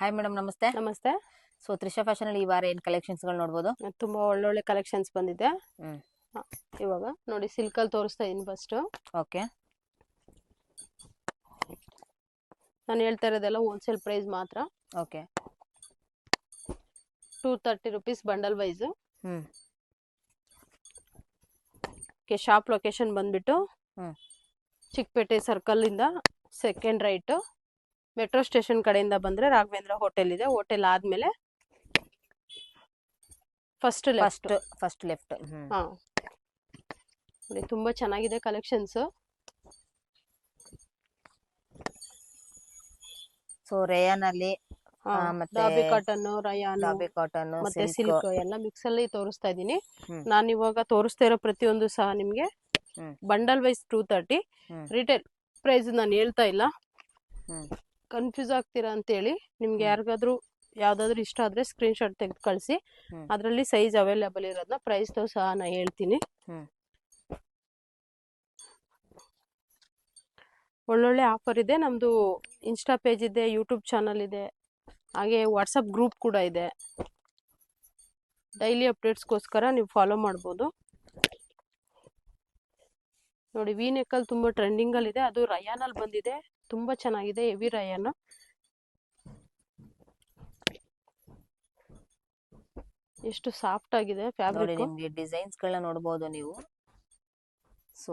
Hi madam, ನಮಸ್ತೆ. ನಮಸ್ತೆ. So Trisha fashion ಅಲ್ಲಿ ಈ ವಾರ ಏನ್ ಕಲೆಕ್ಷನ್ಸ್ ಗಳು ನೋಡಬಹುದು? ತುಂಬಾ ಒಳ್ಳೊಳ್ಳೆ ಕಲೆಕ್ಷನ್ಸ್ ಬಂದಿದೆ. ಹ್ಮ್. ಇವಾಗ ನೋಡಿ, ಸಿಲ್ಕ್ ಅಲ್ಲಿ ತೋರಿಸ್ತಾ ಇದೀನಿ. First okay. ನಾನು ಹೇಳ್ತಾ ಇರೋದೆಲ್ಲ ಹೋಲ್ಸೇಲ್ ಪ್ರೈಸ್ ಮಾತ್ರ. ಓಕೆ. 230 rupees bundle wise. ಹ್ಮ್. ಶಾಪ್ ಲೊಕೇಶನ್ ಬಂದ್ಬಿಟ್ಟು ಹ್ಮ್. ಚಿಕ್ಕಪೇಟೆ ಸರ್ಕಲ್ ಇಂದ ಸೆಕೆಂಡ್ ರೈಟ್, ಮೆಟ್ರೋ ಸ್ಟೇಷನ್ ಕಡೆಯಿಂದ ಬಂದ್ರೆ ರಾಘವೇಂದ್ರ ಹೋಟೆಲ್ ಇದೆ. ಹೋಟೆಲ್ ಆದ್ಮೇಲೆ ಫಸ್ಟ್ ಲೆಫ್ಟ್. First left. ಹಾ, ನೋಡಿ ತುಂಬಾ ಚೆನ್ನಾಗಿದೆ ಕಲೆಕ್ಷನ್ಸ್. ಸೊ ರೇಯಾನ್ ಅಲ್ಲಿ ಮತ್ತೆ ಡಾಬಿ ಕಾಟನ್, ರಯಾನ್ ಕಾಟನ್, ಮತ್ತೆ ಸಿಲ್ಕ್ ಎಲ್ಲ ಮಿಕ್ಸ್ ಅಲ್ಲಿ ತೋರಿಸ್ತಾ ಇದೀನಿ. ಹ್ಮ್. ನಾನು ಇವಾಗ ತೋರಿಸ್ತಾ ಇರೋ ಪ್ರತಿಯೊಂದು ಸಹ ನಿಮ್ಗೆ ಹ್ಮ್. Bundle wise 230. ಹ್ಮ್. ರಿಟೇಲ್ ಪ್ರೈಸ್ ನಾನು ಹೇಳ್ತಾ ಇಲ್ಲ, ಹ್ಮ್. ಕನ್ಫ್ಯೂಸ್ ಆಗ್ತೀರಾ ಅಂತೇಳಿ. ನಿಮ್ಗೆ ಯಾರಿಗಾದ್ರೂ ಯಾವ್ದಾದ್ರು ಇಷ್ಟ ಆದ್ರೆ ಸ್ಕ್ರೀನ್ ಶಾಟ್ ತೆಗೆದು ಕಳಿಸಿ. ಹ್ಮ್. ಅದರಲ್ಲಿ ಸೈಜ್ ಅವೈಲೇಬಲ್ ಇರೋದನ್ನ ಪ್ರೈಸ್ ಸಹ ನಾನು ಹೇಳ್ತೀನಿ. ಹ್ಮ್. ಒಳ್ಳೊಳ್ಳೆ ಆಫರ್ ಇದೆ. ನಮ್ದು ಇನ್ಸ್ಟಾ ಪೇಜ್ ಇದೆ, ಯೂಟ್ಯೂಬ್ ಚಾನಲ್ ಇದೆ, ಹಾಗೆ ವಾಟ್ಸಪ್ ಗ್ರೂಪ್ ಕೂಡ ಇದೆ. ಡೈಲಿ ಅಪ್ಡೇಟ್ಸ್ಗೋಸ್ಕರ ನೀವು ಫಾಲೋ ಮಾಡ್ಬೋದು. ನೋಡಿ, ವಿ ನೆಕ್ಕಲ್ಲಿ ತುಂಬಾ ಟ್ರೆಂಡಿಂಗ್ ಅಲ್ಲಿ ಇದೆ. ಅದು ರಯಾನ್ ಅಲ್ಲಿ ಬಂದಿದೆ, ತುಂಬಾ ಚೆನ್ನಾಗಿದೆ. ಹೆವಿ ರಯಾನ್. ಎಷ್ಟು ಸಾಫ್ಟ್ ಆಗಿದೆ ನೋಡಿ, ಫ್ಯಾಬ್ರಿಕ್. ನಿಮ್ಗೆ ಡಿಸೈನ್ಸ್ ಗಳನ್ನ ನೋಡಬಹುದು ನೀವು. ಸೊ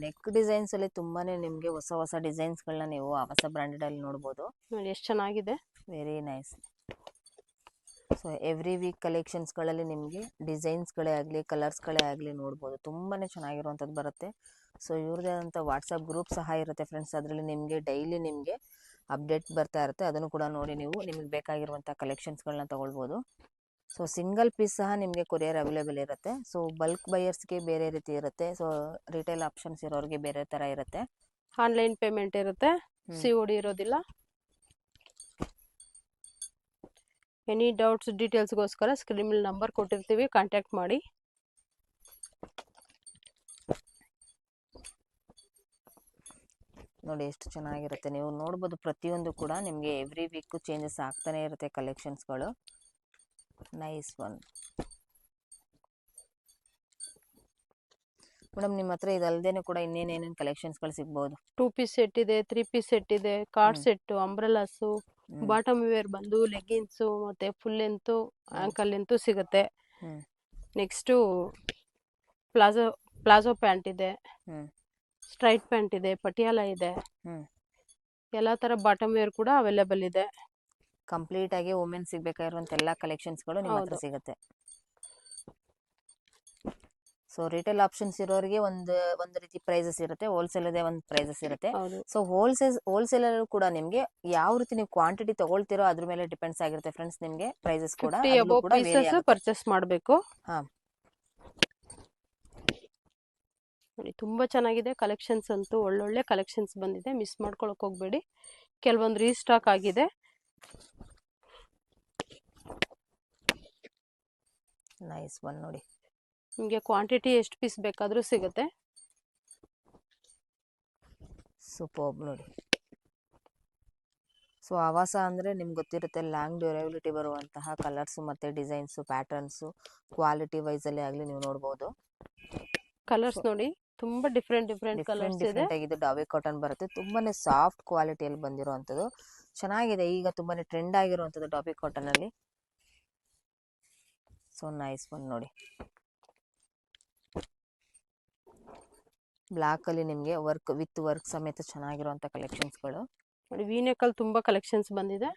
ನೆಕ್ ಡಿಸೈನ್ಸ್ ಅಲ್ಲಿ ತುಂಬಾನೇ ನಿಮ್ಗೆ ಹೊಸ ಹೊಸ ಡಿಸೈನ್ಸ್ ಗಳನ್ನ ನೀವು ಹೊಸ ಬ್ರಾಂಡೆಡ್ ಅಲ್ಲಿ ನೋಡಬಹುದು. ನೋಡಿ ಎಷ್ಟು ಚೆನ್ನಾಗಿದೆ. Very nice. So every week collections ಗಳಲ್ಲಿ ನಿಮಗೆ ಡಿಸೈನ್ಸ್ ಗಳೇ ಆಗಲಿ, ಕಲರ್ಸ್ ಗಳೇ ಆಗಲಿ ನೋಡ್ಬೋದು. ತುಂಬಾನೇ ಚೆನ್ನಾಗಿರುವಂಥದ್ದು ಬರುತ್ತೆ. ಸೊ ಇವ್ರದೇ ಆದಂಥ ವಾಟ್ಸಪ್ ಗ್ರೂಪ್ ಸಹ ಇರುತ್ತೆ ಫ್ರೆಂಡ್ಸ್. ಅದರಲ್ಲಿ ನಿಮಗೆ ಡೈಲಿ ನಿಮಗೆ ಅಪ್ಡೇಟ್ ಬರ್ತಾ ಇರುತ್ತೆ. ಅದನ್ನು ಕೂಡ ನೋಡಿ ನೀವು ನಿಮಗೆ ಬೇಕಾಗಿರುವಂಥ ಕಲೆಕ್ಷನ್ಸ್ಗಳನ್ನ ತಗೊಳ್ಬೋದು. ಸೊ ಸಿಂಗಲ್ ಪೀಸ್ ಸಹ ನಿಮಗೆ ಕೊರಿಯರ್ ಅವೈಲೇಬಲ್ ಇರುತ್ತೆ. ಸೊ ಬಲ್ಕ್ ಬೈಯರ್ಸ್ಗೆ ಬೇರೆ ರೀತಿ ಇರುತ್ತೆ. ಸೊ ರಿಟೇಲ್ ಆಪ್ಷನ್ಸ್ ಇರೋರಿಗೆ ಬೇರೆ ಥರ ಇರುತ್ತೆ. ಆನ್ಲೈನ್ ಪೇಮೆಂಟ್ ಇರುತ್ತೆ, COD ಇರೋದಿಲ್ಲ. ಎನಿ ಡೌಟ್ಸ್ ಡೀಟೇಲ್ಸ್ಗೋಸ್ಕರ ಸ್ಕ್ರೀನ್ ಮೇಲೆ ನಂಬರ್ ಕೊಟ್ಟಿರ್ತೀವಿ, ಕಾಂಟ್ಯಾಕ್ಟ್ ಮಾಡಿ. ನೋಡಿ ಎಷ್ಟು ಚೆನ್ನಾಗಿರುತ್ತೆ. ನೀವು ನೋಡ್ಬೋದು, ಪ್ರತಿಯೊಂದು ಕೂಡ ನಿಮಗೆ ಎವ್ರಿ ವೀಕ್ ಚೇಂಜಸ್ ಆಗ್ತಾನೆ ಇರುತ್ತೆ ಕಲೆಕ್ಷನ್ಸ್ಗಳು. Nice one madam. ನಿಮ್ಮ ಹತ್ರ ಇದಲ್ದೇನೆ ಕೂಡ ಇನ್ನೇನೇನೇನು ಕಲೆಕ್ಷನ್ಸ್ಗಳು ಸಿಗ್ಬೋದು? 2 ಪೀಸ್ ಸೆಟ್ ಇದೆ, 3 ಪೀಸ್ ಸೆಟ್ ಇದೆ, ಕಾರ್ಡ್ ಸೆಟ್, ಅಂಬ್ರೆಲಾಸು, ಬಾಟಮ್ ವೇರ್ ಬಂದು ಲೆಗ್ಗಿನ್ಸು, ಮತ್ತೆ ಫುಲ್ ಲೆಂತು, ಆಂಕಲ್ ಲೆಂತು ಸಿಗುತ್ತೆ. ನೆಕ್ಸ್ಟು ಪ್ಲಾಜೋ ಪ್ಯಾಂಟ್ ಇದೆ, ಸ್ಟ್ರೈಟ್ ಪ್ಯಾಂಟ್ ಇದೆ, ಪಟಿಯಾಲ ಇದೆ, ಎಲ್ಲ ತರ ಬಾಟಮ್ ವೇರ್ ಕೂಡ ಅವೈಲೇಬಲ್ ಇದೆ. ಕಂಪ್ಲೀಟ್ ಆಗಿ ವುಮೆನ್ ಸಿಗ್ಬೇಕಾಗಿರುವಂತ ಎಲ್ಲ ಕಲೆಕ್ಷನ್ಸ್ಗಳು ನಿಮ್ಮ ಹತ್ರ ಸಿಗುತ್ತೆ. ಸೊ ರಿಟೇಲ್ ಆಪ್ಷನ್ಸ್ ಇರೋರಿಗೆ ಒಂದು ರೀತಿ ಪ್ರೈಸಸ್ ಇರುತ್ತೆ, ಹೋಲ್ಸೇಲ್ ಇದೆ ಒಂದು ಪ್ರೈಸಸ್ ಇರುತ್ತೆ. ಸೊ ಹೋಲ್ಸೇಲ್ ಕೂಡ ನಿಮ್ಗೆ ಯಾವ ರೀತಿ ನೀವು ಕ್ವಾಂಟಿಟಿ ತಗೊಳ್ತಿರೋ ಅದ್ರ ಮೇಲೆ ಡಿಪೆಂಡ್ಸ್ ಆಗಿರುತ್ತೆ ಫ್ರೆಂಡ್ಸ್. ನಿಮ್ಗೆ ಪ್ರೈಸಸ್ ಕೂಡ ಪರ್ಚೇಸ್ ಮಾಡಬೇಕು. ಹಾ, ನೋಡಿ ತುಂಬಾ ಚೆನ್ನಾಗಿದೆ ಕಲೆಕ್ಷನ್ಸ್. ಅಂತೂ ಒಳ್ಳೊಳ್ಳೆ ಕಲೆಕ್ಷನ್ಸ್ ಬಂದಿದೆ, ಮಿಸ್ ಮಾಡ್ಕೊಳಕ್ ಹೋಗ್ಬೇಡಿ. ಕೆಲವೊಂದು ರೀಸ್ಟಾಕ್ ಆಗಿದೆ. Nice one. ನೋಡಿ ನಿಮಗೆ ಕ್ವಾಂಟಿಟಿ ಎಷ್ಟು ಪೀಸ್ ಬೇಕಾದ್ರೂ ಸಿಗುತ್ತೆ. ಸೂಪರ್ಬ್. ನೋಡಿ, ಸೊ ಆವಾಸ ಅಂದರೆ ನಿಮ್ಗೆ ಗೊತ್ತಿರುತ್ತೆ, ಲಾಂಗ್ ಡ್ಯೂರಬಿಲಿಟಿ ಬರುವಂತಹ ಕಲರ್ಸು ಮತ್ತು ಡಿಸೈನ್ಸು, ಪ್ಯಾಟರ್ನ್ಸು, ಕ್ವಾಲಿಟಿ ವೈಸಲ್ಲಿ ಆಗಲಿ ನೀವು ನೋಡ್ಬೋದು. ಕಲರ್ಸ್ ನೋಡಿ ತುಂಬಾ ಡಿಫ್ರೆಂಟ್ ಕಲರ್ಸ್ ಇದೆ. ಆಗಿದೆ. ಡಾಬಿ ಕಾಟನ್ ಬರುತ್ತೆ, ತುಂಬಾನೇ ಸಾಫ್ಟ್ ಕ್ವಾಲಿಟಿಯಲ್ಲಿ ಬಂದಿರುವಂಥದ್ದು. ಚೆನ್ನಾಗಿದೆ, ಈಗ ತುಂಬಾನೇ ಟ್ರೆಂಡ್ ಆಗಿರುವಂಥದ್ದು ಡಾಬಿ ಕಾಟನ್ ಅಲ್ಲಿ. So nice one. ನೋಡಿ, ಬ್ಲಾಕ್ ಅಲ್ಲಿ ನಿಮಗೆ ವರ್ಕ್ ವಿತ್ ವರ್ಕ್ ಸಮೇತ ಚೆನ್ನಾಗಿರುವಂತ ಕಲೆಕ್ಷನ್ಸ್ಗಳು. ನೋಡಿ, ವೀನೆಕ್ ಅಲ್ಲಿ ತುಂಬಾ ಕಲೆಕ್ಷನ್ಸ್ ಬಂದಿದೆ.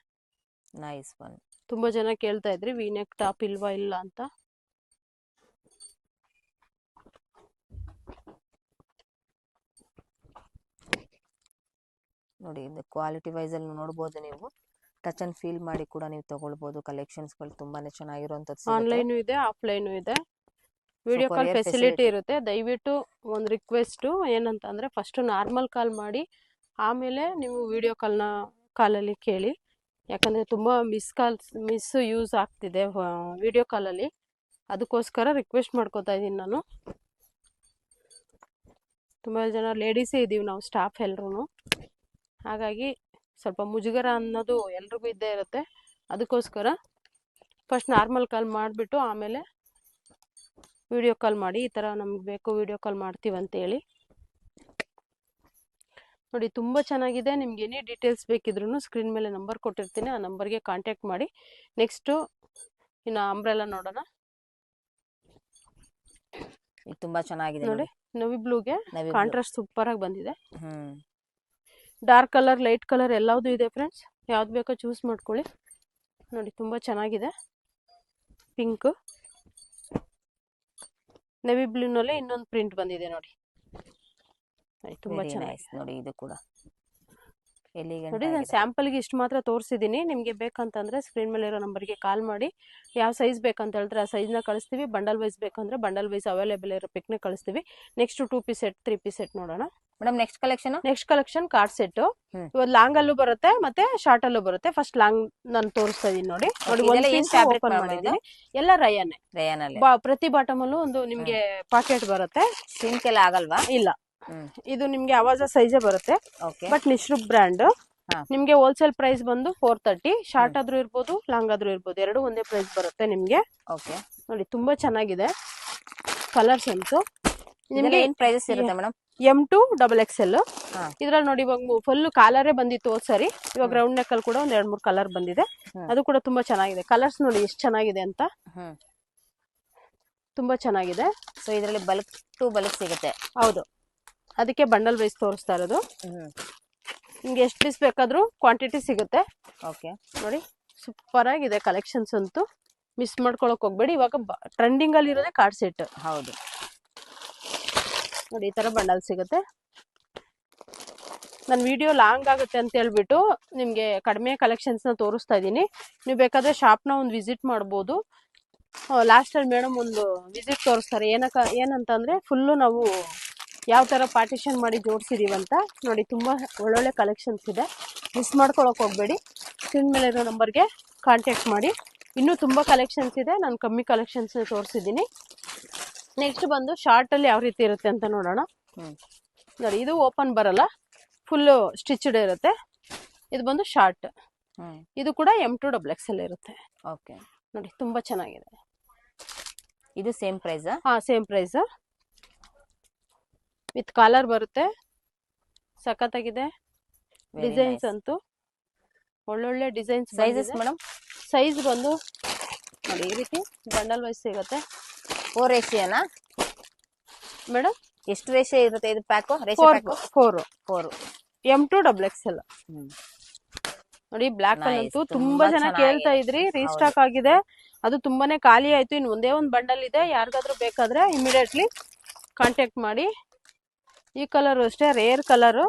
Nice one. ತುಂಬಾ ಜನ ಕೇಳ್ತಾ ಇದ್ರಿ ವೀನೆಕ್ ಟಾಪ್ ಇಲ್ವಾ ಇಲ್ಲ ಅಂತ. ನೋಡಿ, ಇದು ಕ್ವಾಲಿಟಿ ವೈಸ್ ಅಲ್ಲಿ ನೋಡ್ಬೋದು ನೀವು. ಟಚ್ ಅಂಡ್ ಫೀಲ್ ಮಾಡಿ ಕೂಡ ನೀವು ತಗೊಳ್ಬಹುದು. ಕಲೆಕ್ಷನ್ಸ್ಗಳು ತುಂಬಾನೇ ಚೆನ್ನಾಗಿರುವಂತದ್ದು. ಆನ್ಲೈನ್ ಇದೆ, ಆಫ್ಲೈನ್ ಇದೆ, ವಿಡಿಯೋ ಕಾಲ್ ಫೆಸಿಲಿಟಿ ಇರುತ್ತೆ. ದಯವಿಟ್ಟು ಒಂದು ರಿಕ್ವೆಸ್ಟ್ ಏನಂತ ಅಂದ್ರೆ, ಫಸ್ಟ್ ನಾರ್ಮಲ್ ಕಾಲ್ ಮಾಡಿ, ಆಮೇಲೆ ನೀವು ವಿಡಿಯೋ ಕಾಲಲ್ಲಿ ಕೇಳಿ. ಯಾಕಂದ್ರೆ ತುಂಬಾ ಮಿಸ್ ಯೂಸ್ ಆಗ್ತಿದೆ ವಿಡಿಯೋ ಕಾಲಲ್ಲಿ. ಅದಕ್ಕೋಸ್ಕರ ರಿಕ್ವೆಸ್ಟ್ ಮಾಡ್ಕೋತಾ ಇದ್ದೀನಿ ನಾನು. ತುಂಬಾ ಜನ ಲೇಡೀಸೇ ಇದ್ದೀವಿ ನಾವು, ಸ್ಟಾಫ್ ಎಲ್ರು. ಹಾಗಾಗಿ ಸ್ವಲ್ಪ ಮುಜುಗರ ಅನ್ನೋದು ಎಲ್ರಿಗೂ ಇದ್ದೇ ಇರುತ್ತೆ. ಅದಕ್ಕೋಸ್ಕರ ಫಸ್ಟ್ ನಾರ್ಮಲ್ ಕಾಲ್ ಮಾಡಿಬಿಟ್ಟು ಆಮೇಲೆ ವಿಡಿಯೋ ಕಾಲ್ ಮಾಡಿ, ಈ ಥರ ನಮ್ಗೆ ಬೇಕು ವಿಡಿಯೋ ಕಾಲ್ ಮಾಡ್ತೀವಿ ಅಂತೇಳಿ. ನೋಡಿ ತುಂಬ ಚೆನ್ನಾಗಿದೆ. ನಿಮ್ಗೆ ಏನೇ ಡೀಟೇಲ್ಸ್ ಬೇಕಿದ್ರೂ ಸ್ಕ್ರೀನ್ ಮೇಲೆ ನಂಬರ್ ಕೊಟ್ಟಿರ್ತೀನಿ, ಆ ನಂಬರ್ಗೆ ಕಾಂಟ್ಯಾಕ್ಟ್ ಮಾಡಿ. ನೆಕ್ಸ್ಟು ಇನ್ನು ಅಂಬ್ರೆಲ್ಲ ನೋಡೋಣ. ಇದು ತುಂಬಾ ಚೆನ್ನಾಗಿದೆ ನೋಡಿ, ನವಿ ಬ್ಲೂಗೆ ನವಿ ಕಾಂಟ್ರಾಸ್ಟ್ ಸೂಪರ್ ಆಗಿ ಬಂದಿದೆ. ಹ್ಮ್ ಡಾರ್ಕ್ ಕಲರ್, ಲೈಟ್ ಕಲರ್ ಎಲ್ಲದೂ ಇದೆ ಫ್ರೆಂಡ್ಸ್. ಯಾವ್ದು ಬೇಕೋ ಚೂಸ್ ಮಾಡ್ಕೊಳ್ಳಿ. ನೋಡಿ ತುಂಬ ಚೆನ್ನಾಗಿದೆ. ಪಿಂಕ್, ನೆವಿ ಬ್ಲೂನಲ್ಲೇ ಇನ್ನೊಂದು ಪ್ರಿಂಟ್ ಬಂದಿದೆ ನೋಡಿ. ತುಂಬಾ ಚೆನ್ನಾಗಿದೆ ನೋಡಿ. ಇದು ಕೂಡ ಎಲ್ಲಿಗೆ ನೋಡಿ, ನಾನು ಸ್ಯಾಂಪಲ್ಗೆ ಇಷ್ಟು ಮಾತ್ರ ತೋರಿಸಿದ್ದೀನಿ. ನಿಮಗೆ ಬೇಕಂತಂದ್ರೆ ಸ್ಕ್ರೀನ್ ಮೇಲೆ ಇರೋ ನಂಬರ್ಗೆ ಕಾಲ್ ಮಾಡಿ ಯಾವ ಸೈಜ್ ಬೇಕಂತ ಹೇಳಿದ್ರೆ ಆ ಸೈಜ್ನ ಕಳಿಸ್ತೀವಿ. ಬಂಡಲ್ ವೈಸ್ ಬೇಕಂದ್ರೆ ಬಂಡಲ್ ವೈಸ್ ಅವೈಲೇಬಲ್ ಇರೋ ಪಿಕ್ನ ಕಳಿಸ್ತೀವಿ. Next 2 piece set, 3 piece set ನೋಡೋಣ madam. Next collection card set. ಇವತ್ತು ಲಾಂಗ್ ಅಲ್ಲೂ ಬರುತ್ತೆ ಮತ್ತೆ ಶಾರ್ಟ್ ಅಲ್ಲೂ ಬರುತ್ತೆ. ಫಸ್ಟ್ ಲಾಂಗ್ ನಾನು ತೋರಿಸ್ತಾ ಇದೀನಿ ನೋಡಿ. ಓಪನ್ ಮಾಡಿದ್ದೀನಿ. ಎಲ್ಲ ರಯಾನ್ ಪ್ರತಿ ಬಾಟಮ್ ಅಲ್ಲೂ ಒಂದು ನಿಮ್ಗೆ ಪಾಕೆಟ್ ಬರುತ್ತೆ. ಸಿಂಕ್ ಎಲ್ಲ ಆಗಲ್ವಾ? ಇಲ್ಲ, ಇದು ನಿಮ್ಗೆ ಅವಾಜ ಸೈಜೇ ಬರುತ್ತೆ. ಬಟ್ ನಿಶ್ರುಪ್ ಬ್ರ್ಯಾಂಡ್. ನಿಮ್ಗೆ ಹೋಲ್ಸೇಲ್ ಪ್ರೈಸ್ ಬಂದು 430. ಶಾರ್ಟ್ ಆದ್ರೂ ಇರ್ಬೋದು, ಲಾಂಗ್ ಆದ್ರೂ ಇರ್ಬೋದು, ಎರಡು ಒಂದೇ ಪ್ರೈಸ್ ಬರುತ್ತೆ ನಿಮ್ಗೆ. ನೋಡಿ ತುಂಬಾ ಚೆನ್ನಾಗಿದೆ ಕಲರ್ಸ್ ಅಂತೂ. ನಿಮ್ಗೆ ಏನ್ ಪ್ರೈಸಸ್ ಇರುತ್ತೆ ಮೇಡಮ್? M2 XXL. ಇದ್ರಲ್ಲಿ ನೋಡಿ ಇವಾಗ ಫುಲ್ ಕಾಲರೇ ಬಂದಿತ್ತು ಹೋದ್ ಸರಿ. ಇವಾಗ ರೌಂಡ್ ನೆಕ್ ಅಲ್ಲಿ ಕೂಡ ಒಂದ್ 2-3 ಕಲರ್ ಬಂದಿದೆ. ಅದು ಕೂಡ ತುಂಬಾ ಚೆನ್ನಾಗಿದೆ. ಕಲರ್ಸ್ ನೋಡಿ ಎಷ್ಟು ಚೆನ್ನಾಗಿದೆ ಅಂತ. ತುಂಬಾ ಚೆನ್ನಾಗಿದೆ. ಸೊ ಇದರಲ್ಲಿ ಬಲ್ಕ್ ಟು ಬಲ್ಕ್ ಸಿಗುತ್ತೆ. ಹೌದು, ಅದಕ್ಕೆ ಬಂಡಲ್ ವೈಸ್ ತೋರಿಸ್ತಾ ಇರೋದು. ನಿಮ್ಗೆ ಎಷ್ಟು ಪೀಸ್ ಬೇಕಾದ್ರೂ ಕ್ವಾಂಟಿಟಿ ಸಿಗುತ್ತೆ. ನೋಡಿ ಸೂಪರ್ ಆಗಿದೆ ಕಲೆಕ್ಷನ್ಸ್ ಅಂತೂ. ಮಿಸ್ ಮಾಡ್ಕೊಳಕ್ ಹೋಗ್ಬೇಡಿ. ಇವಾಗ ಟ್ರೆಂಡಿಂಗ್ ಅಲ್ಲಿ ಇರೋದೇ ಕಾರ್ಡ್ ಸೆಟ್. ಹೌದು ನೋಡಿ, ಈ ತರ ಬಂಡಲ್ ಸಿಗುತ್ತೆ. ನನ್ನ ವಿಡಿಯೋ ಲಾಂಗ್ ಆಗುತ್ತೆ ಅಂತ ಹೇಳ್ಬಿಟ್ಟು ನಿಮ್ಗೆ ಕಡಿಮೆ ಕಲೆಕ್ಷನ್ಸ್ ನ ತೋರಿಸ್ತಾ ಇದ್ದೀನಿ. ನೀವು ಬೇಕಾದ್ರೆ ಶಾಪ್ನ ಒಂದು ವಿಸಿಟ್ ಮಾಡ್ಬೋದು. ಲಾಸ್ಟ್ ಅಲ್ಲಿ ಮೇಡಮ್ ಒಂದು ವಿಸಿಟ್ ತೋರಿಸ್ತಾರೆ. ಏನಂತಂದ್ರೆ ಫುಲ್ಲು ನಾವು ಯಾವ ತರ ಪಾರ್ಟಿಷನ್ ಮಾಡಿ ಜೋಡಿಸಿದೀವಂತ. ನೋಡಿ ತುಂಬಾ ಒಳ್ಳೊಳ್ಳೆ ಕಲೆಕ್ಷನ್ಸ್ ಇದೆ. ಮಿಸ್ ಮಾಡ್ಕೊಳಕ್ ಹೋಗ್ಬೇಡಿ. ಸ್ಕ್ರೀನ್ ಮೇಲೆ ಇರೋ ನಂಬರ್ಗೆ ಕಾಂಟ್ಯಾಕ್ಟ್ ಮಾಡಿ. ಇನ್ನೂ ತುಂಬಾ ಕಲೆಕ್ಷನ್ಸ್ ಇದೆ. ನಾನು ಕಮ್ಮಿ ಕಲೆಕ್ಷನ್ಸ್ ತೋರಿಸಿದ್ದೀನಿ. ನೆಕ್ಸ್ಟ್ ಬಂದು ಶಾರ್ಟ್ ಅಲ್ಲಿ ಯಾವ ರೀತಿ ಇರುತ್ತೆ ಅಂತ ನೋಡೋಣ. ನೋಡಿ, ಇದು ಓಪನ್ ಬರಲ್ಲ, ಫುಲ್ ಸ್ಟಿಚ್ಡ್ ಇರುತ್ತೆ. ಇದು ಬಂದು ಶಾರ್ಟ್. ಇದು ಕೂಡ M2 XXL ಇರುತ್ತೆ. ನೋಡಿ ತುಂಬಾ ಚೆನ್ನಾಗಿದೆ. ಇದು same price? Same price. With collar ಬರುತ್ತೆ. ಸಖತ್ತಾಗಿದೆ ಡಿಸೈನ್ಸ್ ಅಂತೂ. ಒಳ್ಳೊಳ್ಳೆ ಡಿಸೈನ್ಸ್. Sizes madam? ಸೈಜ್ ಬಂದು ನೋಡಿ ಈ ರೀತಿ ಬಂಡಲ್ ವೈಸ್ ಸಿಗುತ್ತೆ. 4 ರೇಷಿಯೋನಾ ಮೇಡಮ್? ಎಷ್ಟು ರೇಷಿಯೋ ಇರುತ್ತೆ ಇದು ಪ್ಯಾಕ್? 4 M2 XXL. ನೋಡಿ ಬ್ಲಾಕ್ ಅಂತೂ ತುಂಬಾ ಜನ ಕೇಳ್ತಾ ಇದ್ರಿ. ರೀಸ್ಟಾಕ್ ಆಗಿದೆ. ಅದು ತುಂಬಾನೇ ಖಾಲಿ ಆಯ್ತು. ಇನ್ನು ಒಂದೇ ಒಂದು ಬಂಡಲ್ ಇದೆ. ಯಾರಿಗಾದ್ರೂ ಬೇಕಾದ್ರೆ ಇಮಿಡಿಯೇಟ್ಲಿ ಕಾಂಟ್ಯಾಕ್ಟ್ ಮಾಡಿ. ಈ ಕಲರ್ ಅಷ್ಟೇ ರೇರ್ ಕಲರ್.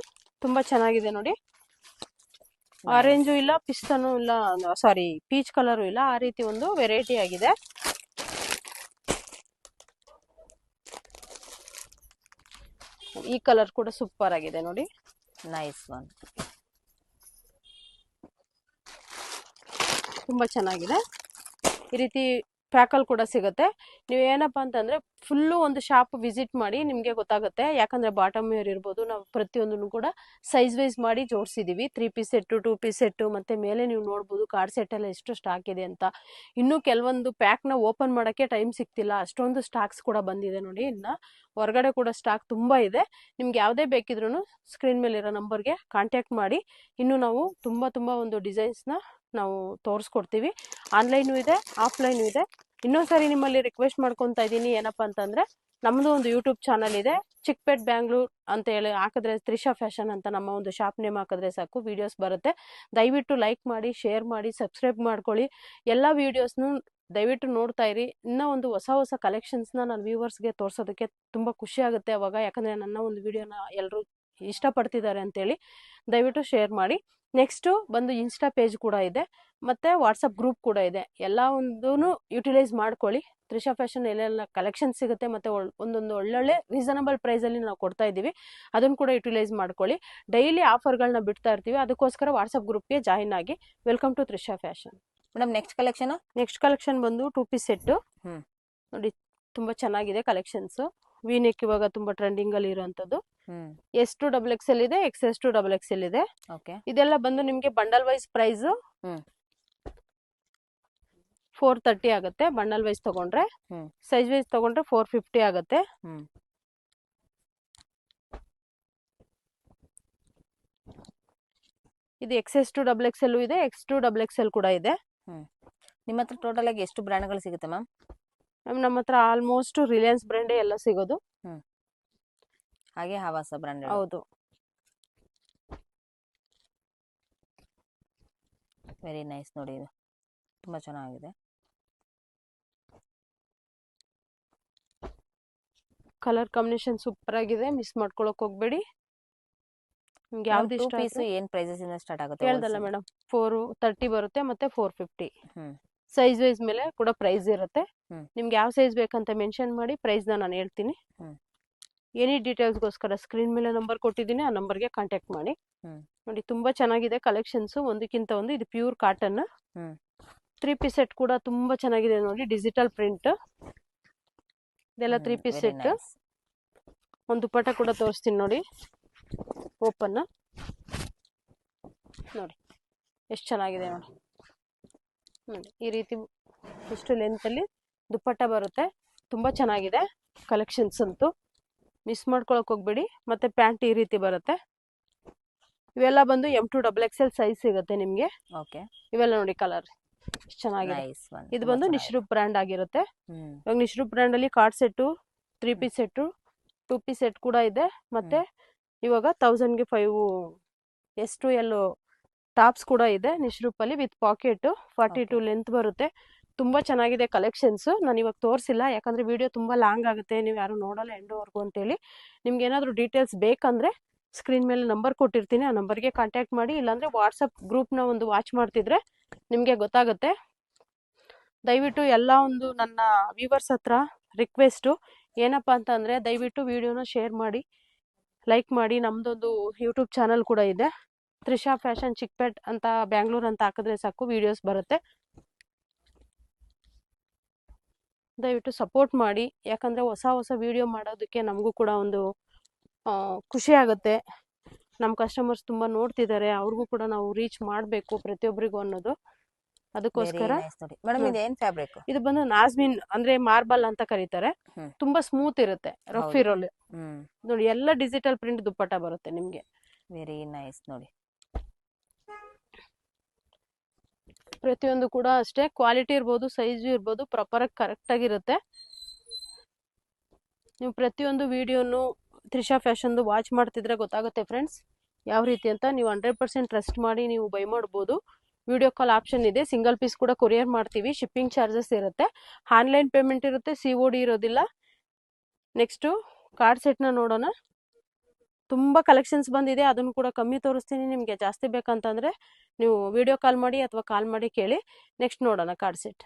ತುಂಬಾ ಚೆನ್ನಾಗಿದೆ ನೋಡಿ. ಆರೆಂಜು ಇಲ್ಲ, ಪಿಸ್ತಾನು ಇಲ್ಲ, ಸಾರಿ ಪೀಚ್ ಕಲರು ಇಲ್ಲ. ಆ ರೀತಿ ಒಂದು ವೆರೈಟಿ ಆಗಿದೆ. ಈ ಕಲರ್ ಕೂಡ ಸೂಪರ್ ಆಗಿದೆ ನೋಡಿ. Nice one. ತುಂಬಾ ಚೆನ್ನಾಗಿದೆ. ಈ ರೀತಿ ಪ್ಯಾಕಲ್ ಕೂಡ ಸಿಗುತ್ತೆ. ನೀವು ಏನಪ್ಪಾ ಅಂತಂದ್ರೆ ಫುಲ್ಲು ಒಂದು ಶಾಪ್ ವಿಸಿಟ್ ಮಾಡಿ ನಿಮ್ಗೆ ಗೊತ್ತಾಗುತ್ತೆ. ಯಾಕಂದ್ರೆ ಬಾಟಮ್ ವೇರ್ ಇರ್ಬೋದು, ನಾವು ಪ್ರತಿಯೊಂದನ್ನು ಕೂಡ ಸೈಜ್ ವೈಸ್ ಮಾಡಿ ಜೋಡಿಸಿದೀವಿ. 3 ಪೀಸ್ ಸೆಟ್, 2 ಪೀಸ್ ಸೆಟ್, ಮತ್ತೆ ಮೇಲೆ ನೀವು ನೋಡ್ಬೋದು ಕಾರ್ಡ್ ಸೆಟ್ ಎಲ್ಲ ಎಷ್ಟು ಸ್ಟಾಕ್ ಇದೆ ಅಂತ. ಇನ್ನು ಕೆಲವೊಂದು ಪ್ಯಾಕ್ ನ ಓಪನ್ ಮಾಡಕ್ಕೆ ಟೈಮ್ ಸಿಗ್ತಿಲ್ಲ, ಅಷ್ಟೊಂದು ಸ್ಟಾಕ್ಸ್ ಕೂಡ ಬಂದಿದೆ ನೋಡಿ. ಇನ್ನ ಹೊರಗಡೆ ಕೂಡ ಸ್ಟಾಕ್ ತುಂಬಾ ಇದೆ. ನಿಮ್ಗೆ ಯಾವುದೇ ಬೇಕಿದ್ರು ಸ್ಕ್ರೀನ್ ಮೇಲೆ ಇರೋ ನಂಬರ್ಗೆ ಕಾಂಟ್ಯಾಕ್ಟ್ ಮಾಡಿ. ಇನ್ನು ನಾವು ತುಂಬಾ ಒಂದು ಡಿಸೈನ್ಸ್ ನ ನಾವು ತೋರಿಸ್ಕೊಡ್ತೀವಿ. ಆನ್ಲೈನು ಇದೆ, ಆಫ್ಲೈನು ಇದೆ. ಇನ್ನೊಂದ್ಸರಿ ನಿಮ್ಮಲ್ಲಿ ರಿಕ್ವೆಸ್ಟ್ ಮಾಡ್ಕೊತಾ ಇದ್ದೀನಿ. ಏನಪ್ಪಾ ಅಂತಂದ್ರೆ ನಮ್ದು ಒಂದು ಯೂಟ್ಯೂಬ್ ಚಾನಲ್ ಇದೆ, ಚಿಕ್ಪೇಟ್ ಬ್ಯಾಂಗ್ಳೂರ್ ಅಂತ ಹೇಳಿ ಹಾಕಿದ್ರೆ ತ್ರಿಷಾ ಫ್ಯಾಷನ್ ಅಂತ ನಮ್ಮ ಒಂದು ಶಾಪ್ ನೇಮ್ ಹಾಕಿದ್ರೆ ಸಾಕು, ವಿಡಿಯೋಸ್ ಬರುತ್ತೆ. ದಯವಿಟ್ಟು ಲೈಕ್ ಮಾಡಿ, ಶೇರ್ ಮಾಡಿ, ಸಬ್ಸ್ಕ್ರೈಬ್ ಮಾಡ್ಕೊಳ್ಳಿ. ಎಲ್ಲ ವಿಡಿಯೋಸ್ನು ದಯವಿಟ್ಟು ನೋಡ್ತಾ ಇರಿ. ಇನ್ನೂ ಒಂದು ಹೊಸ ಕಲೆಕ್ಷನ್ಸ್ನ ನಾನು ವ್ಯೂವರ್ಸ್ಗೆ ತೋರಿಸೋದಕ್ಕೆ ತುಂಬ ಖುಷಿ ಆಗುತ್ತೆ ಅವಾಗ. ಯಾಕಂದರೆ ನನ್ನ ಒಂದು ವಿಡಿಯೋನ ಎಲ್ಲರೂ ಇಷ್ಟಪಡ್ತಿದ್ದಾರೆ ಅಂತೇಳಿ ದಯವಿಟ್ಟು ಶೇರ್ ಮಾಡಿ. ನೆಕ್ಸ್ಟು ಬಂದು ಇನ್ಸ್ಟಾ ಪೇಜ್ ಕೂಡ ಇದೆ, ಮತ್ತು ವಾಟ್ಸಪ್ ಗ್ರೂಪ್ ಕೂಡ ಇದೆ. ಎಲ್ಲ ಒಂದೂ ಯುಟಿಲೈಸ್ ಮಾಡ್ಕೊಳ್ಳಿ. ತ್ರಿಷಾ ಫ್ಯಾಷನ್ ಎಲ್ಲೆಲ್ಲ ಕಲೆಕ್ಷನ್ ಸಿಗುತ್ತೆ, ಮತ್ತು ಒಂದೊಂದು ಒಳ್ಳೊಳ್ಳೆ ರೀಸನಬಲ್ ಪ್ರೈಸಲ್ಲಿ ನಾವು ಕೊಡ್ತಾ ಇದ್ದೀವಿ. ಅದನ್ನು ಕೂಡ ಯುಟಿಲೈಸ್ ಮಾಡ್ಕೊಳ್ಳಿ. ಡೈಲಿ ಆಫರ್ಗಳನ್ನ ಬಿಡ್ತಾ ಇರ್ತೀವಿ. ಅದಕ್ಕೋಸ್ಕರ ವಾಟ್ಸಪ್ ಗ್ರೂಪ್ಗೆ ಜಾಯಿನ್ ಆಗಿ. Welcome to Trisha fashion. Madam next collection ಬಂದು 2 ಪೀಸ್ ಸೆಟ್ ನೋಡಿ. ತುಂಬಾ ಚೆನ್ನಾಗಿದೆ ಕಲೆಕ್ಷನ್ಸ್. ವಿನೆಕ್ ಇವಾಗ ತುಂಬಾ ಟ್ರೆಂಡಿಂಗ್ ಅಲ್ಲಿ ಇರುವಂತದ್ದು. S2 XXL ಇದೆ, XS2 XXL ಇದೆ. ಇದೆಲ್ಲ ಬಂದು ನಿಮ್ಗೆ ಬಂಡಲ್ ವೈಸ್ ಪ್ರೈಸ್ 430 ಆಗುತ್ತೆ ಬಂಡಲ್ ವೈಸ್ ತಗೊಂಡ್ರೆ. ಹ್ಮ್ ಸೈಜ್ ವೈಸ್ ತಗೊಂಡ್ರೆ 450 ಆಗುತ್ತೆ. ಹ್ಮ್ ಇದು XS ಟು XXL ಇದೆ, X ಟು XXL ಕೂಡ ಇದೆ. ಹ್ಮ್ ನಿಮ್ಮ ಹತ್ರ ಟೋಟಲ್ ಆಗಿ ಎಷ್ಟು ಬ್ರ್ಯಾಂಡ್ಗಳು ಸಿಗುತ್ತೆ ಮ್ಯಾಮ್? ಮ್ಯಾಮ್ ನಮ್ಮ ಹತ್ರ ಆಲ್ಮೋಸ್ಟ್ ರಿಲಯನ್ಸ್ ಬ್ರ್ಯಾಂಡೇ ಎಲ್ಲ ಸಿಗೋದು. ಹಾಗೆ ಹವಾಸ ಬ್ರ್ಯಾಂಡ್. ಹೌದು. ವೆರಿ ನೈಸ್ ನೋಡಿ, ಇದು ತುಂಬ ಚೆನ್ನಾಗಿದೆ. ಕಲರ್ ಕಾಂಬಿನೇಷನ್ ಸೂಪರ್ ಆಗಿದೆ, ಮಿಸ್ ಮಾಡ್ಕೊಳಕ್ ಹೋಗ್ಬೇಡಿ. ನಿಮ್ಗೆ ಯಾವ್ದು ಇಷ್ಟ ಪೀಸ್ ಏನ್ ಪ್ರೈಸಸ್ ಇಂದ ಸ್ಟಾರ್ಟ್ ಆಗುತ್ತೆ? ಹೇಳ್ದಲ್ಲ ಮೇಡಮ್, 430 ಬರುತ್ತೆ ಮತ್ತೆ 450. ಹ್ಮ್ ಸೈಜ್ ವೈಸ್ ಮೇಲೆ ಕೂಡ ಪ್ರೈಸ್ ಇರುತ್ತೆ. ಹ್ಮ್. ನಿಮ್ಗೆ ಯಾವ ಸೈಜ್ ಬೇಕಂತ ಮೆನ್ಷನ್ ಮಾಡಿ ಪ್ರೈಸ್ನ ನಾನು ಹೇಳ್ತೀನಿ. ಹ್ಮ್. ಎನಿ ಡೀಟೇಲ್ಸ್ಗೋಸ್ಕರ ಸ್ಕ್ರೀನ್ ಮೇಲೆ ನಂಬರ್ ಕೊಟ್ಟಿದ್ದೀನಿ, ಆ ನಂಬರ್ಗೆ ಕಾಂಟ್ಯಾಕ್ಟ್ ಮಾಡಿ. ನೋಡಿ ತುಂಬಾ ಚೆನ್ನಾಗಿದೆ ಕಲೆಕ್ಷನ್ಸ್, ಒಂದಕ್ಕಿಂತ ಒಂದು. ಇದು ಪ್ಯೂರ್ ಕಾಟನ್. 3 ಪೀಸ್ ಸೆಟ್ ಕೂಡ ತುಂಬಾ ಚೆನ್ನಾಗಿದೆ ನೋಡಿ, ಡಿಜಿಟಲ್ ಪ್ರಿಂಟ್. ಇದೆಲ್ಲ 3 ಪೀಸ್ ಸೆಟ್. ಒಂದು ದುಪಟ್ಟ ಕೂಡ ತೋರಿಸ್ತೀನಿ ನೋಡಿ, ಓಪನ್ ನೋಡಿ ಎಷ್ಟು ಚೆನ್ನಾಗಿದೆ ನೋಡಿ. ನೋಡಿ ಈ ರೀತಿ ಇಷ್ಟು ಲೆಂತ್ ಅಲ್ಲಿ ದುಪಟ್ಟ ಬರುತ್ತೆ, ತುಂಬಾ ಚೆನ್ನಾಗಿದೆ ಕಲೆಕ್ಷನ್ಸ್ ಅಂತೂ, ಮಿಸ್ ಮಾಡ್ಕೊಳಕ್ ಹೋಗ್ಬೇಡಿ. ಮತ್ತೆ ಪ್ಯಾಂಟ್ ಈ ರೀತಿ ಬರುತ್ತೆ. ಇವೆಲ್ಲ ಬಂದು M ಟು XXL ಸೈಜ್ ಸಿಗುತ್ತೆ ನಿಮ್ಗೆ. ಓಕೆ. ಇವೆಲ್ಲ ನೋಡಿ ಕಲರ್ ಚೆನ್ನಾಗಿದೆ. ಇದು ಬಂದು ನಿಶ್ರೂಪ್ ಬ್ರ್ಯಾಂಡ್ ಆಗಿರುತ್ತೆ. ಇವಾಗ ನಿಶ್ರೂಪ್ ಬ್ರ್ಯಾಂಡ್ ಅಲ್ಲಿ cord set, 3 piece set, 2 piece set ಕೂಡ ಇದೆ. ಮತ್ತೆ ಇವಾಗ 1000ಗೆ 5 S to L ಟಾಪ್ಸ್ ಕೂಡ ಇದೆ ನಿಶ್ರೂಪ್ ಅಲ್ಲಿ ವಿತ್ ಪಾಕೆಟ್. 42 ಲೆಂತ್ ಬರುತ್ತೆ. ತುಂಬಾ ಚೆನ್ನಾಗಿದೆ ಕಲೆಕ್ಷನ್ಸ್. ನಾನು ಇವಾಗ ತೋರಿಸಿಲ್ಲ, ಯಾಕಂದ್ರೆ ವಿಡಿಯೋ ತುಂಬಾ ಲಾಂಗ್ ಆಗುತ್ತೆ, ನೀವು ಯಾರು ನೋಡಲ್ಲ ಎಂಡ್ವರೆಗೂ ಅಂತೇಳಿ. ನಿಮ್ಗೆ ಏನಾದ್ರು ಡೀಟೇಲ್ಸ್ ಬೇಕಂದ್ರೆ ಸ್ಕ್ರೀನ್ ಮೇಲೆ ನಂಬರ್ ಕೊಟ್ಟಿರ್ತೀನಿ, ಆ ನಂಬರ್ಗೆ ಕಾಂಟ್ಯಾಕ್ಟ್ ಮಾಡಿ. ಇಲ್ಲಾಂದ್ರೆ ವಾಟ್ಸಪ್ ಗ್ರೂಪ್ನ ಒಂದು ವಾಚ್ ಮಾಡ್ತಿದ್ರೆ ನಿಮಗೆ ಗೊತ್ತಾಗುತ್ತೆ. ದಯವಿಟ್ಟು ಎಲ್ಲ ಒಂದು ನನ್ನ ವ್ಯೂವರ್ಸ್ ಹತ್ರ ರಿಕ್ವೆಸ್ಟು ಏನಪ್ಪಾ ಅಂತ ಅಂದ್ರೆ, ದಯವಿಟ್ಟು ವಿಡಿಯೋನ ಶೇರ್ ಮಾಡಿ, ಲೈಕ್ ಮಾಡಿ. ನಮ್ದೊಂದು ಯೂಟ್ಯೂಬ್ ಚಾನಲ್ ಕೂಡ ಇದೆ, ತ್ರಿಷಾ ಫ್ಯಾಷನ್ ಚಿಕ್ಪೇಟ್ ಅಂತ ಬ್ಯಾಂಗ್ಳೂರ್ ಅಂತ ಹಾಕಿದ್ರೆ ಸಾಕು ವಿಡಿಯೋಸ್ ಬರುತ್ತೆ. ದಯವಿಟ್ಟು ಸಪೋರ್ಟ್ ಮಾಡಿ, ಯಾಕಂದ್ರೆ ಹೊಸ ಹೊಸ ವಿಡಿಯೋ ಮಾಡೋದಕ್ಕೆ ನಮಗೂ ಕೂಡ ಒಂದು ಖುಷಿ ಆಗುತ್ತೆ. ನಮ್ಮ ಕಸ್ಟಮರ್ಸ್ ತುಂಬಾ ನೋಡ್ತಿದ್ದಾರೆ, ಅವ್ರಿಗೂ ಕೂಡ ನಾವು ರೀಚ್ ಮಾಡಬೇಕು ಪ್ರತಿಯೊಬ್ಬರಿಗೂ ಅನ್ನೋದು. ಅದಕ್ಕೋಸ್ಕರ ಇದು ಬಂದು ನಾಜ್ಮಿನ್ ಅಂದ್ರೆ ಮಾರ್ಬಲ್ ಅಂತ ಕರೀತಾರೆ. ತುಂಬಾ ಸ್ಮೂತ್ ಇರುತ್ತೆ, ರಫ್ ಇರೋಲ್ಲ ನೋಡಿ. ಎಲ್ಲ ಡಿಜಿಟಲ್ ಪ್ರಿಂಟ್ ದುಪ್ಪಟ್ಟ ಬರುತ್ತೆ ನಿಮ್ಗೆ. ವೆರಿ ನೈಸ್ ನೋಡಿ. ಪ್ರತಿಯೊಂದು ಕೂಡ ಅಷ್ಟೇ, ಕ್ವಾಲಿಟಿ ಇರ್ಬೋದು, ಸೈಜ್ ಇರ್ಬೋದು, ಪ್ರಾಪರ್ ಆಗಿ ಕರೆಕ್ಟ್ ಆಗಿರುತ್ತೆ. ನೀವು ಪ್ರತಿಯೊಂದು ವಿಡಿಯೋನು ತ್ರಿಷಾ ಫ್ಯಾಷನ್ದು ವಾಚ್ ಮಾಡ್ತಿದ್ರೆ ಗೊತ್ತಾಗುತ್ತೆ ಫ್ರೆಂಡ್ಸ್ ಯಾವ ರೀತಿ ಅಂತ. ನೀವು 100% ಟ್ರಸ್ಟ್ ಮಾಡಿ ನೀವು ಬೈ ಮಾಡ್ಬೋದು. ವಿಡಿಯೋ ಕಾಲ್ ಆಪ್ಷನ್ ಇದೆ, ಸಿಂಗಲ್ ಪೀಸ್ ಕೂಡ ಕೊರಿಯರ್ ಮಾಡ್ತೀವಿ, ಶಿಪ್ಪಿಂಗ್ ಚಾರ್ಜಸ್ ಇರುತ್ತೆ, ಆನ್ಲೈನ್ ಪೇಮೆಂಟ್ ಇರುತ್ತೆ, COD ಇರೋದಿಲ್ಲ. ನೆಕ್ಸ್ಟ್ ಕಾರ್ಡ್ ಸೆಟ್ನ ನೋಡೋಣ. ತುಂಬಾ ಕಲೆಕ್ಷನ್ಸ್ ಬಂದಿದೆ, ಅದನ್ನು ಕೂಡ ಕಮ್ಮಿ ತೋರಿಸ್ತೀನಿ. ನಿಮಗೆ ಜಾಸ್ತಿ ಬೇಕಂತಂದ್ರೆ ನೀವು ವಿಡಿಯೋ ಕಾಲ್ ಮಾಡಿ ಅಥವಾ ಕಾಲ್ ಮಾಡಿ ಕೇಳಿ. ನೆಕ್ಸ್ಟ್ ನೋಡೋಣ ಕಾರ್ಡ್ ಸೆಟ್.